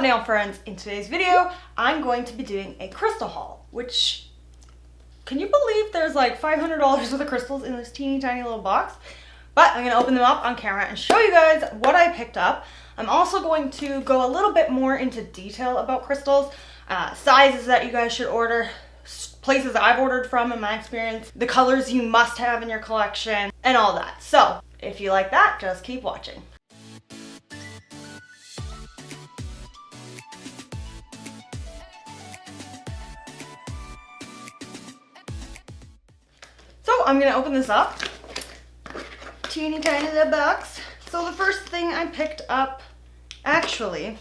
up, nail friends? In today's video, I'm going to be doing a crystal haul, which, can you believe there's like $500 worth of crystals in this teeny tiny little box? But I'm gonna open them up on camera and show you guys what I picked up. I'm also going to go a little bit more into detail about crystals, sizes that you guys should order, places I've ordered from in my experience, the colors you must have in your collection, and all that. So if you like that, just keep watching. So I'm gonna open this up. Teeny tiny little box. So the first thing I picked up, actually,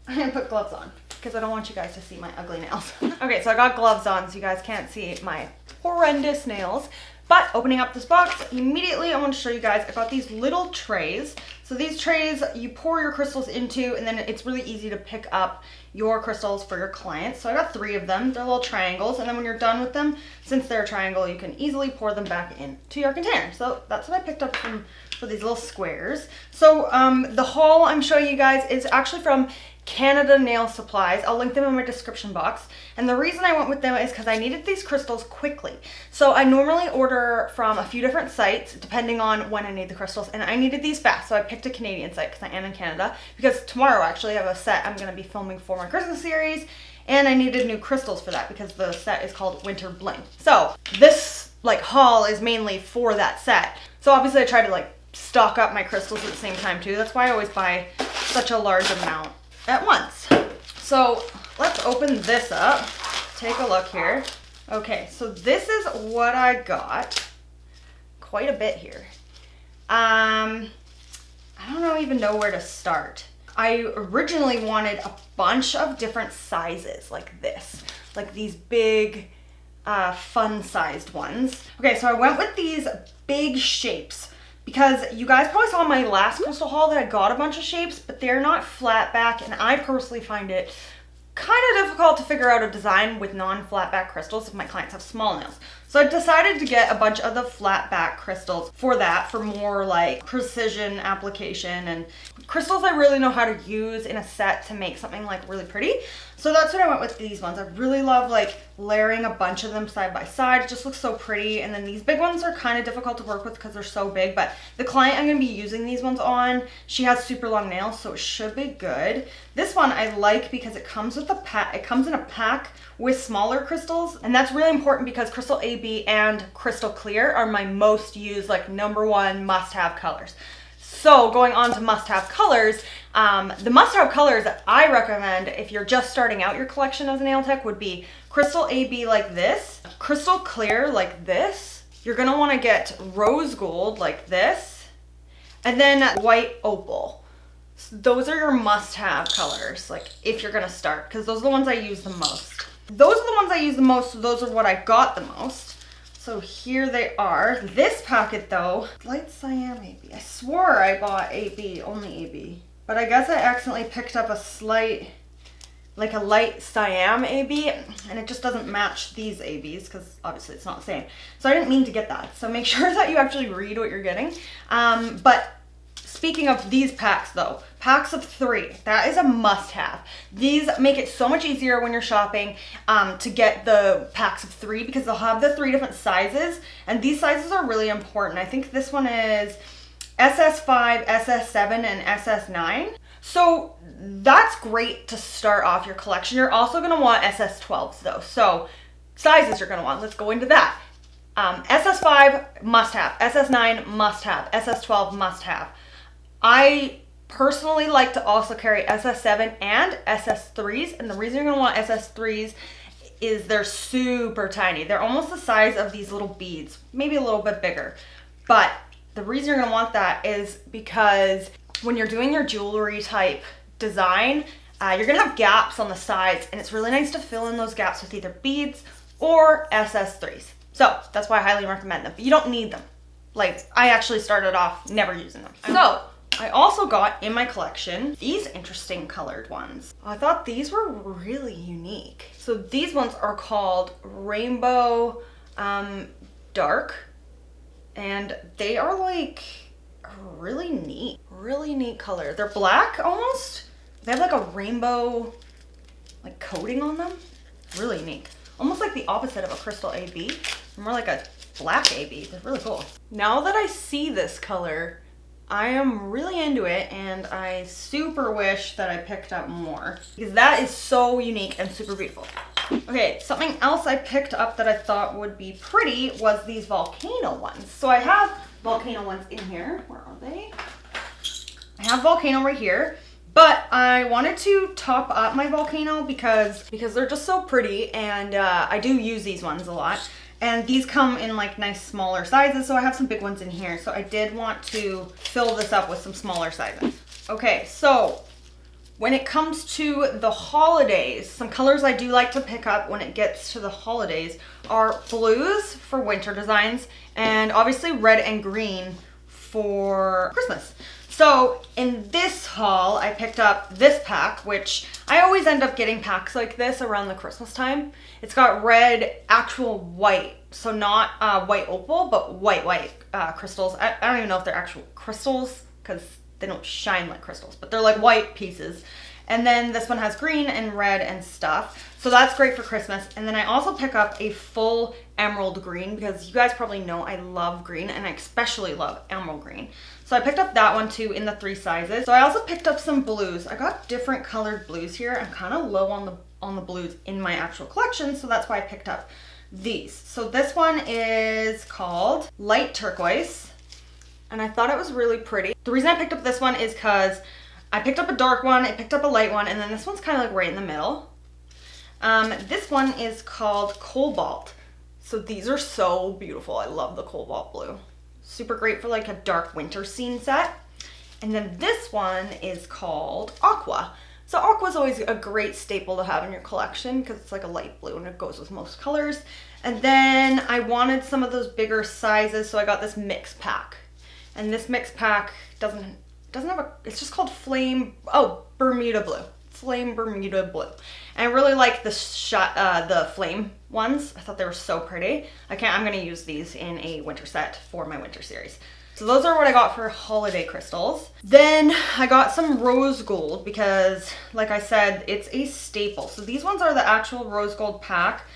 I'm gonna put gloves on because I don't want you guys to see my ugly nails. Okay, so I got gloves on so you guys can't see my horrendous nails. But opening up this box, immediately I want to show you guys, I got these little trays. So these trays you pour your crystals into, and then it's really easy to pick up your crystals for your clients. So I got 3 of them. They're little triangles, and then when you're done with them, since they're a triangle, you can easily pour them back into your container. So that's what I picked up for these little squares. So the haul I'm showing you guys is actually from Canada Nail Supplies. I'll link them in my description box. And the reason I went with them is because I needed these crystals quickly. So I normally order from a few different sites depending on when I need the crystals, and I needed these fast. So I picked a Canadian site because I am in Canada, because tomorrow actually I have a set I'm going to be filming for my Christmas series, and I needed new crystals for that because the set is called Winter Bling. So this haul is mainly for that set. So obviously I try to stock up my crystals at the same time too. That's why I always buy such a large amount at once. So let's open this up. Take a look here. Okay, so this is what I got. Quite a bit here. I don't even know where to start. I originally wanted a bunch of different sizes like this, like these big fun sized ones. Okay, so I went with these big shapes, because you guys probably saw in my last crystal haul that I got a bunch of shapes, but they're not flat back, and I personally find it kind of difficult to figure out a design with non-flat back crystals if my clients have small nails. So I decided to get a bunch of the flat back crystals for that, for more precision application and crystals I really know how to use in a set to make something really pretty. So that's what I went with these ones. I really love layering a bunch of them side by side. It just looks so pretty. And then these big ones are kind of difficult to work with because they're so big, but the client I'm going to be using these ones on, she has super long nails, so it should be good. This one I like because it comes with a pack. It comes in a pack with smaller crystals, and that's really important because Crystal AB and Crystal Clear are my most used, #1 must-have colors. So going on to must-have colors, the must-have colors that I recommend if you're just starting out your collection as a nail tech would be Crystal AB like this, Crystal Clear like this, you're gonna wanna get Rose Gold like this, and then White Opal. So those are your must-have colors, if you're gonna start, because those are the ones I use the most. Those are the ones I use the most, so those are what I got the most. So here they are. This packet though, light cyan AB. I swore I bought AB, only AB. But I guess I accidentally picked up a slight, a light cyan AB, and it just doesn't match these ABs because obviously it's not the same. So I didn't mean to get that. So make sure that you actually read what you're getting. But speaking of these packs though, packs of 3, that is a must-have. These make it so much easier when you're shopping to get the packs of 3 because they'll have the 3 different sizes, and these sizes are really important. I think this one is SS5, SS7, and SS9. So that's great to start off your collection. You're also gonna want SS12s though. So sizes you're gonna want, let's go into that. SS5 must have, SS9 must have, SS12 must have. I personally like to also carry SS7 and SS3s, and the reason you're going to want SS3s is they're super tiny. They're almost the size of these little beads, maybe a little bit bigger. But the reason you're going to want that is because when you're doing your jewelry type design, you're going to have gaps on the sides, and it's really nice to fill in those gaps with either beads or SS3s. So that's why I highly recommend them, but you don't need them. I actually started off never using them. So I also got in my collection these interesting colored ones. I thought these were really unique. So these ones are called Rainbow Dark, and they are really neat color. They're black almost, They have like a rainbow like coating on them. Really unique. Almost like the opposite of a crystal AB. More like a black AB. They're really cool. Now that I see this color, I am really into it, and I super wish that I picked up more because that is so unique and super beautiful. Okay, something else I picked up that I thought would be pretty was these volcano ones. So I have volcano ones in here. Where are they? I have volcano right here, but I wanted to top up my volcano because they're just so pretty, and I do use these ones a lot. And these come in like nice smaller sizes, so I have some big ones in here. So I did want to fill this up with some smaller sizes. Okay, so when it comes to the holidays, some colors I do like to pick up when it gets to the holidays are blues for winter designs, and obviously red and green for Christmas. So in this haul, I picked up this pack, which I always end up getting packs like this around the Christmas time. It's got red, actual white, so not white opal, but white crystals. I don't even know if they're actual crystals because they don't shine like crystals, but they're like white pieces. And then this one has green and red and stuff. So that's great for Christmas. And then I also pick up a full emerald green because you guys probably know I love green, and I especially love emerald green. So I picked up that one too in the 3 sizes. So I also picked up some blues. I got different colored blues here. I'm kind of low on the blues in my actual collection, so that's why I picked up these. So this one is called Light Turquoise, and I thought it was really pretty. The reason I picked up this one is because I picked up a dark one, I picked up a light one, and then this one's kind of like right in the middle. This one is called Cobalt. So these are so beautiful. I love the Cobalt blue. Super great for like a dark winter scene set. And then this one is called Aqua. So aqua is always a great staple to have in your collection because it's like a light blue and it goes with most colors. And then I wanted some of those bigger sizes, so I got this mix pack. And this mix pack doesn't have a, it's just called Bermuda Blue. Flame Bermuda Blue. And I really like the flame ones. I thought they were so pretty. I'm gonna use these in a winter set for my winter series. So those are what I got for holiday crystals. Then I got some rose gold because, like I said, it's a staple. So these ones are the actual rose gold pack.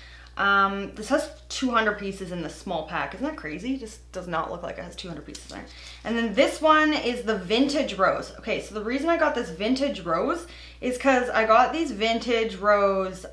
This has 200 pieces in this small pack. Isn't that crazy? Just does not look like it has 200 pieces in it. And then this one is the vintage rose. Okay, so the reason I got this vintage rose is because I got these vintage rose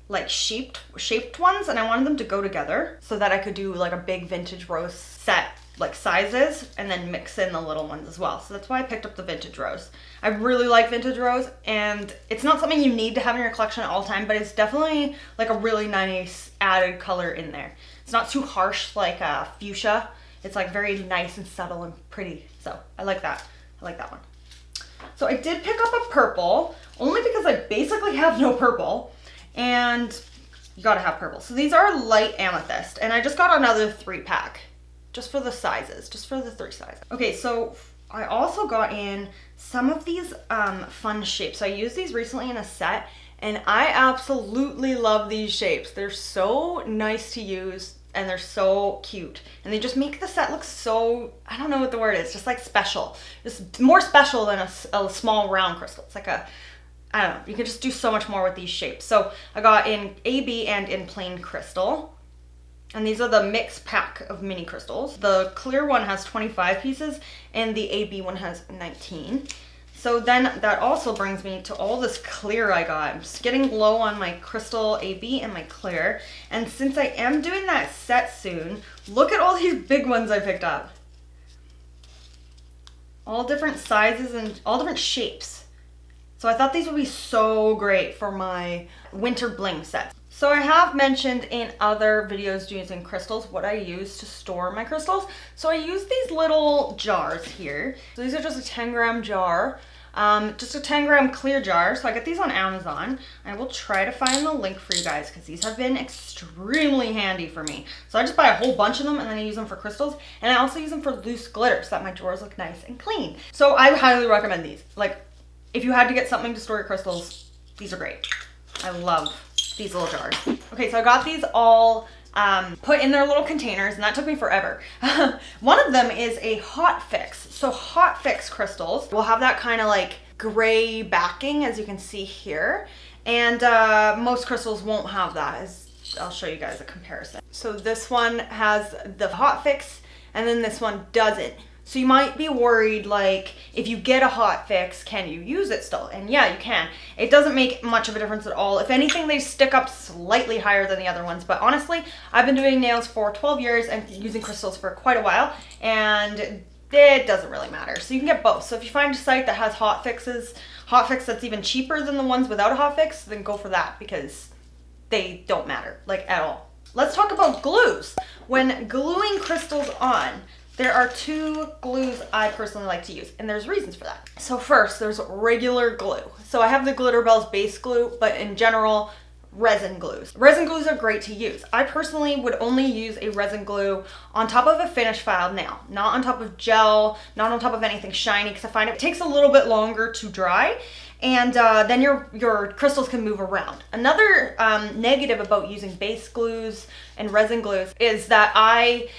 like shaped ones, and I wanted them to go together so that I could do like a big vintage rose set like sizes and then mix in the little ones as well. So that's why I picked up the vintage rose. I really like vintage rose, and it's not something you need to have in your collection at all time, but it's definitely like a really nice added color in there. It's not too harsh like fuchsia. It's like very nice and subtle and pretty. So I like that. I like that one. So I did pick up a purple only because I basically have no purple, and you gotta have purple. So these are light amethyst, and I just got another 3-pack. Just for the sizes, just for the 3 sizes. Okay, so I also got in some of these fun shapes. So I used these recently in a set, and I absolutely love these shapes. They're so nice to use, and they're so cute. And they just make the set look so, I don't know what the word is, just like special. It's more special than a small round crystal. It's like a, I don't know, you can just do so much more with these shapes. So I got in AB and in plain crystal. And these are the mixed pack of mini crystals. The clear one has 25 pieces and the AB one has 19. So then that also brings me to all this clear I got. I'm just getting low on my crystal AB and my clear. And since I am doing that set soon, look at all these big ones I picked up. All different sizes and all different shapes. So I thought these would be so great for my winter bling set. So I have mentioned in other videos using crystals what I use to store my crystals. So I use these little jars here. So these are just a 10-gram jar, just a 10-gram clear jar. So I get these on Amazon. I will try to find the link for you guys because these have been extremely handy for me. So I just buy a whole bunch of them and then I use them for crystals. And I also use them for loose glitter so that my drawers look nice and clean. So I highly recommend these. Like, if you had to get something to store your crystals, these are great. I love these little jars. Okay, so I got these all put in their little containers, and that took me forever. One of them is a hot fix. So hot fix crystals will have that kind of like gray backing, as you can see here. And most crystals won't have that, as I'll show you guys a comparison. So this one has the hot fix, and then this one doesn't. So you might be worried, like, if you get a hot fix, can you use it still? And yeah, you can. It doesn't make much of a difference at all. If anything, they stick up slightly higher than the other ones. But honestly, I've been doing nails for 12 years and using crystals for quite a while, and it doesn't really matter. So you can get both. So if you find a site that has hot fix that's even cheaper than the ones without a hot fix, then go for that, because they don't matter, like, at all. Let's talk about glues. When gluing crystals on, there are two glues I personally like to use, and there's reasons for that. So first, there's regular glue. So I have the Glitter Bells base glue, but in general, resin glues. Resin glues are great to use. I personally would only use a resin glue on top of a finished file nail, not on top of gel, not on top of anything shiny, because I find it takes a little bit longer to dry, and then your crystals can move around. Another negative about using base glues and resin glues is that I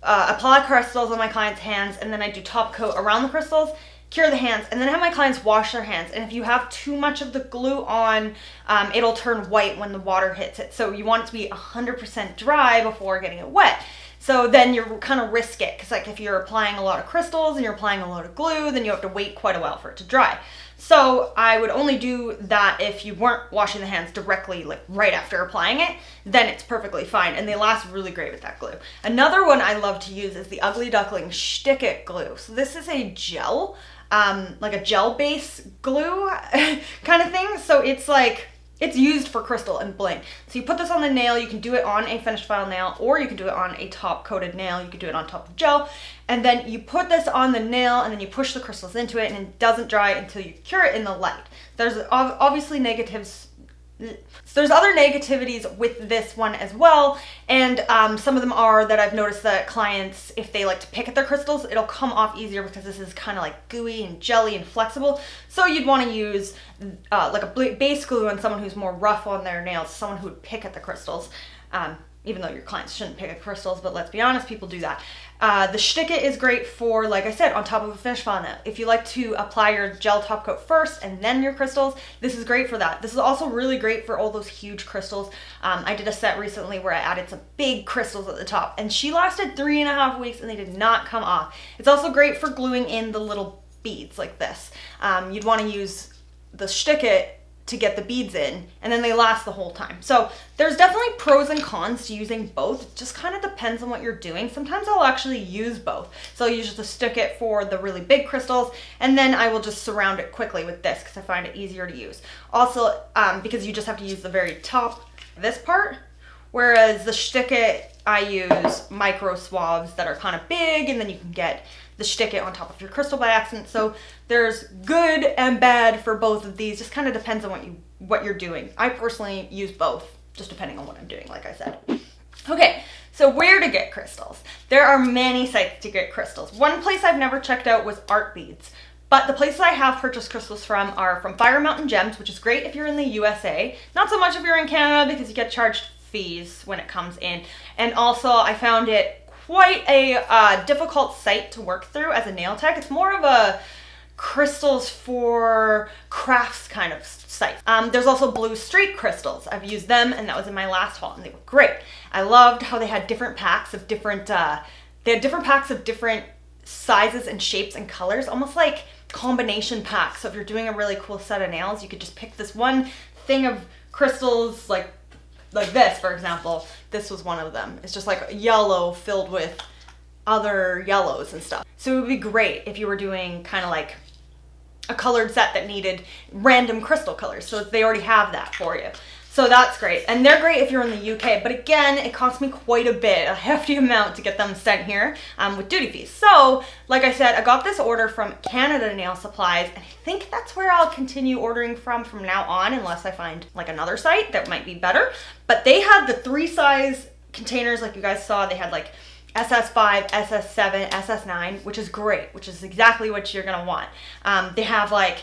apply crystals on my clients' hands, and then I do top coat around the crystals, cure the hands, and then have my clients wash their hands. And if you have too much of the glue on, it'll turn white when the water hits it. So you want it to be 100% dry before getting it wet. So then you kind of risk it, because like if you're applying a lot of crystals and you're applying a lot of glue, then you have to wait quite a while for it to dry. So I would only do that if you weren't washing the hands directly, like right after applying it, then it's perfectly fine. And they last really great with that glue. Another one I love to use is the Ugly Duckling Stick It glue. So this is a gel, like a gel base glue kind of thing. So it's used for crystal and bling. So you put this on the nail, you can do it on a finished file nail, or you can do it on a top coated nail, you can do it on top of gel, and then you put this on the nail and then you push the crystals into it, and it doesn't dry until you cure it in the light. There's obviously negatives. So there's other negativities with this one as well, and some of them are that I've noticed that clients, if they like to pick at their crystals, it'll come off easier because this is kind of like gooey and jelly and flexible. So you'd want to use like a base glue on someone who's more rough on their nails, someone who would pick at the crystals. Even though your clients shouldn't pick at crystals, but let's be honest, people do that. The Stick It is great for, like I said, on top of a finished file nail. If you like to apply your gel top coat first and then your crystals, this is great for that. This is also really great for all those huge crystals. I did a set recently where I added some big crystals at the top, and she lasted 3.5 weeks and they did not come off. It's also great for gluing in the little beads like this. You'd want to use the Stick It to get the beads in, and then they last the whole time. So there's definitely pros and cons to using both. It just kind of depends on what you're doing. Sometimes I'll actually use both. So I'll use the Stick It for the really big crystals, and then I will just surround it quickly with this because I find it easier to use. Also, because you just have to use the very top, this part, whereas the Stick It, I use micro swabs that are kind of big, and then you can get the Stick It on top of your crystal by accident. So there's good and bad for both of these. Just kind of depends on what you're doing. I personally use both, just depending on what I'm doing, like I said. Okay, so where to get crystals? There are many sites to get crystals. One place I've never checked out was Art Beads. But the places I have purchased crystals from are from Fire Mountain Gems, which is great if you're in the USA. Not so much if you're in Canada, because you get charged fees when it comes in. And also I found it quite a difficult site to work through as a nail tech. It's more of a crystals for crafts kind of site. There's also Blue Street Crystals. I've used them, and that was in my last haul, and they were great. I loved how they had different packs of different, different sizes and shapes and colors, almost like combination packs. So if you're doing a really cool set of nails, you could just pick this one thing of crystals, like this, for example. This was one of them. It's just like yellow filled with other yellows and stuff. So it would be great if you were doing kind of like a colored set that needed random crystal colors. So they already have that for you. So that's great. And they're great if you're in the UK, but again, it cost me quite a bit, a hefty amount to get them sent here with duty fees. So like I said, I got this order from Canada Nail Supplies, and I think that's where I'll continue ordering from now on, unless I find like another site that might be better. But they had the 3 size containers like you guys saw. They had like SS5, SS7, SS9, which is great, which is exactly what you're gonna want. They have like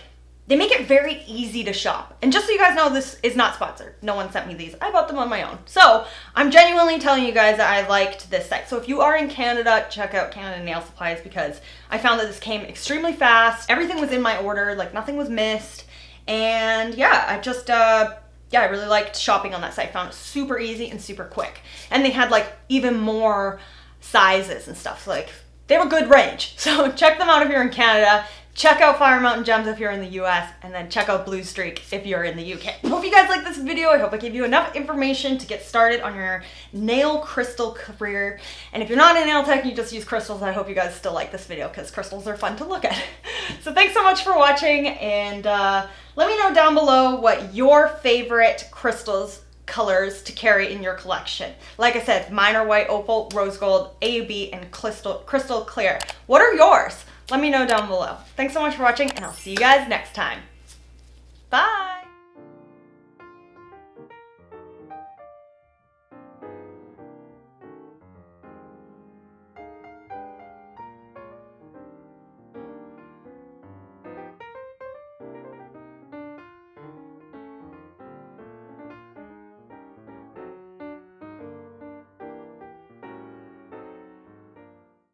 they make it very easy to shop. And just so you guys know, this is not sponsored. No one sent me these. I bought them on my own. So I'm genuinely telling you guys that I liked this site. So if you are in Canada, check out Canada Nail Supplies, because I found that this came extremely fast. Everything was in my order, like nothing was missed. And yeah, I just, yeah, I really liked shopping on that site. Found it super easy and super quick. And they had like even more sizes and stuff. So like they have a good range. So check them out if you're in Canada. Check out Fire Mountain Gems if you're in the US, and then check out Blue Streak if you're in the UK. I hope you guys liked this video. I hope I gave you enough information to get started on your nail crystal career. And if you're not a nail tech, you just use crystals, I hope you guys still like this video because crystals are fun to look at. So thanks so much for watching, and let me know down below what your favorite crystals colors to carry in your collection. Like I said, mine are white opal, rose gold, AUB, and crystal clear. What are yours? Let me know down below. Thanks so much for watching, and I'll see you guys next time. Bye!